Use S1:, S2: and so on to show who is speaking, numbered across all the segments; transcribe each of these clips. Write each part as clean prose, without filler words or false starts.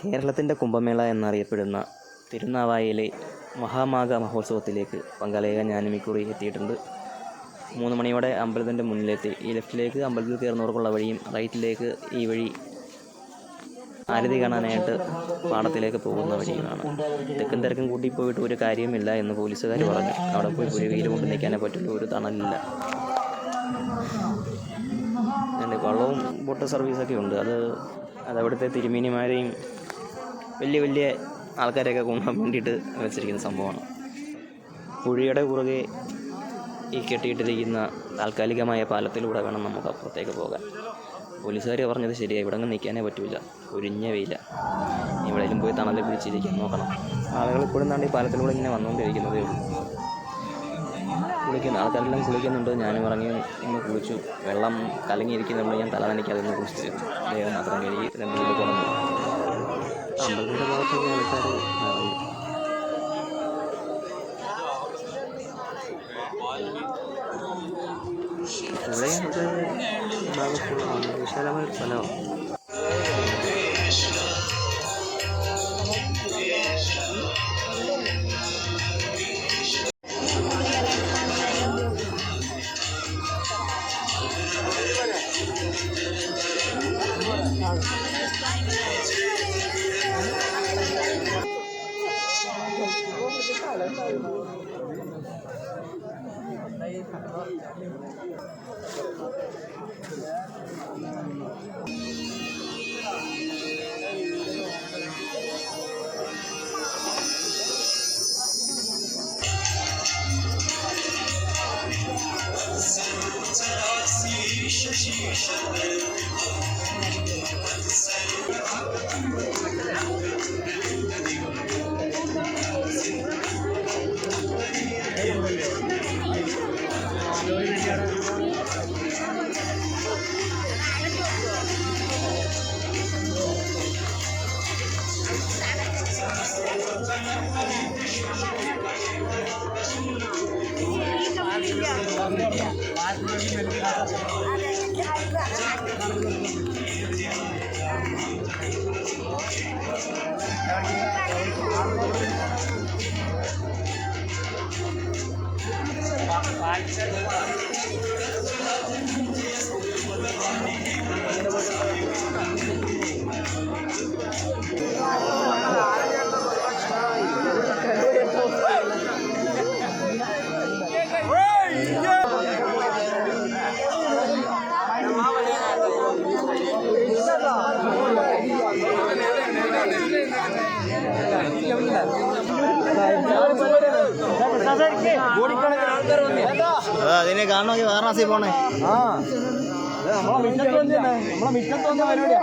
S1: കേരളത്തിൻ്റെ കുംഭമേള എന്നറിയപ്പെടുന്ന തിരുനാവായയിലെ മഹാമാഘ മഹോത്സവത്തിലേക്ക് പങ്കാളിയാകാൻ ഞാനും ഇക്കുറി എത്തിയിട്ടുണ്ട്. 3 മണിയോടെ അമ്പലത്തിൻ്റെ മുന്നിലെത്തി. ഈ ലെഫ്റ്റിലേക്ക് അമ്പലത്തിൽ കയറുന്നവർക്കുള്ള വഴിയും റൈറ്റിലേക്ക് ഈ വഴി ആരതി കാണാനായിട്ട് പാടത്തിലേക്ക് പോകുന്ന വഴിയുമാണ്. തെക്കും തിരക്കും കൂട്ടി പോയിട്ട് ഒരു കാര്യമില്ല എന്ന് പോലീസുകാർ പറഞ്ഞു. അവിടെ പോയി ഒരു വെയിൽ കൊണ്ട് നിൽക്കാനേ പറ്റുള്ളൂ, ഒരു തണലില്ല. വള്ളവും ബോട്ട് സർവീസൊക്കെ ഉണ്ട്. അതവിടുത്തെ തിരുമേനിമാരെയും വലിയ വലിയ ആൾക്കാരെയൊക്കെ കൊണ്ടുപോകാൻ വേണ്ടിയിട്ട് വെച്ചിരിക്കുന്ന സംഭവമാണ്. പുഴയുടെ കുറുകെ ഈ കെട്ടിയിട്ടിരിക്കുന്ന താൽക്കാലികമായ പാലത്തിലൂടെ വേണം നമുക്ക് അപ്പുറത്തേക്ക് പോകാൻ. പോലീസുകാർ പറഞ്ഞത് ശരിയാണ്, ഇവിടെ അങ്ങ് നിൽക്കാനേ പറ്റില്ല, ഒരിഞ്ഞ വെയില. എവിടെയെങ്കിലും പോയി തണലിൽ പിടിച്ചിരിക്കാൻ നോക്കണം. ആളുകൾ ഇപ്പോഴും താണ്ടി പാലത്തിലൂടെ ഇങ്ങനെ വന്നുകൊണ്ടിരിക്കുന്നതേ ഉള്ളൂ. ആൾക്കാരെല്ലാം കുളിക്കുന്നുണ്ട്. ഞാനും ഇറങ്ങി ഒന്ന് കുളിച്ചു. വെള്ളം കലങ്ങിയിരിക്കുന്നുണ്ട്. ഞാൻ തല നനയ്ക്കാതെ ഒന്ന് കുളിച്ചു. ദേഹം മാത്രം കഴുകി 2 മിനിറ്റ് തുറന്നു. അമ്പലത്തിൻ്റെ ഭാഗത്തൊക്കെ ആൾക്കാർ ഇവിടെ ഭാഗത്തുള്ള വിശാലമായ ഒരു സ്ഥലമാണ്. അതിനെ കാണണമെങ്കിൽ വാരണാസി പോണേ. നമ്മളെ മിറ്റത്ത് വന്ന പരിപാടിയാ.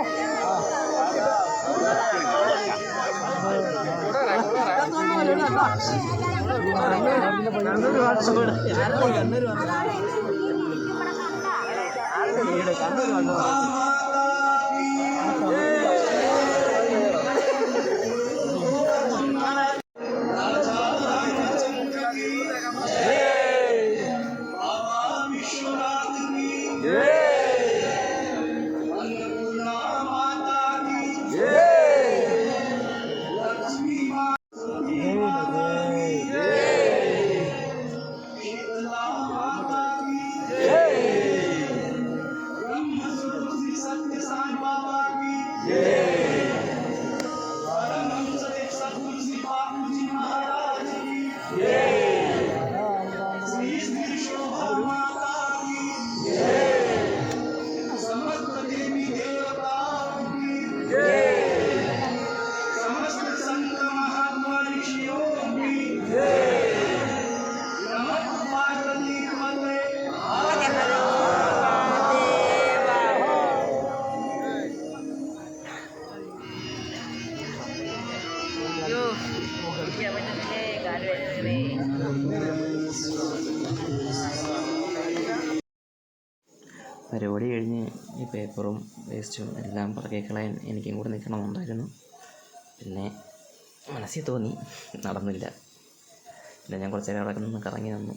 S1: പരിപാടി കഴിഞ്ഞ് ഈ പേപ്പറും വേസ്റ്റും എല്ലാം പുറകെ കളയാൻ എനിക്കും കൂടെ നിൽക്കണമെന്നുണ്ടായിരുന്നു. പിന്നെ മനസ്സിൽ തോന്നി, നടന്നില്ല. പിന്നെ ഞാൻ കുറച്ച് നേരം അവിടെ നിന്ന് കറങ്ങി നിന്നു.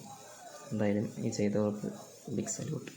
S1: എന്തായാലും ഈ ചെയ്തവർക്ക് ബിഗ് സല്യൂട്ട്.